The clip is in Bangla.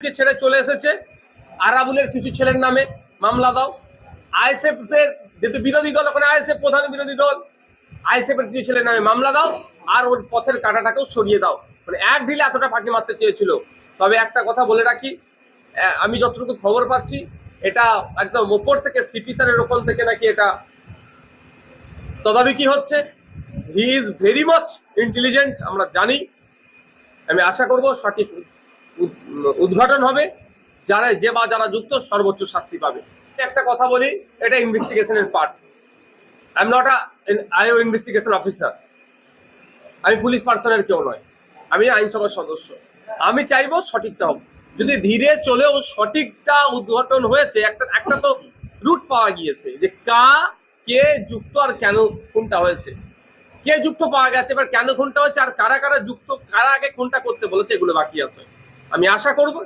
ছেড়ে চলে এসেছে, আরাবুলের কিছু ছেলের নামে মামলা দাও। আইএসএফ এর যেহেতু বিরোধী দল, ওখানে আইএসএফ প্রধান বিরোধী দল, আইএসএফ এর কিছু ছেলের নামে মামলা দাও, আর ওর পথের কাঁটাটাকেও সরিয়ে দাও। মানে এক ঢিলে এতটা ফাঁকি মারতে চেয়েছিল। তবে একটা কথা বলে রাখি, আমি যতটুকু খবর পাচ্ছি, এটা একদম ওপর থেকে সিপি স্যারের ওখান থেকে নাকি এটা তদারকি হচ্ছে। He is very much intelligent, আমরা জানি। আমি আশা করব সঠিক উদ্ঘাটন হবে, যারা যুক্ত সর্বোচ্চ শাস্তি পাবে। একটা কথা বলি, এটা ইনভেস্টিগেশনের part. I am not IO investigation officer, আমি পুলিশ পার্সনের কেউ নয়, আমি আইনসভার সদস্য। আমি চাইবো সঠিকটা হোক। যদি ধীরে চলেও সঠিকটা উদ্ঘাটন হয়েছে, একটা তো রুট পাওয়া গিয়েছে যে কে যুক্ত আর কেন খুনটা হয়েছে, কে যুক্ত পাওয়া গেছে, এবার কেন খুনটা হয়েছে আর কারা কারা যুক্ত, কারা আগে খুনটা করতে বলেছে, এগুলো বাকি আছে। আমি আশা করব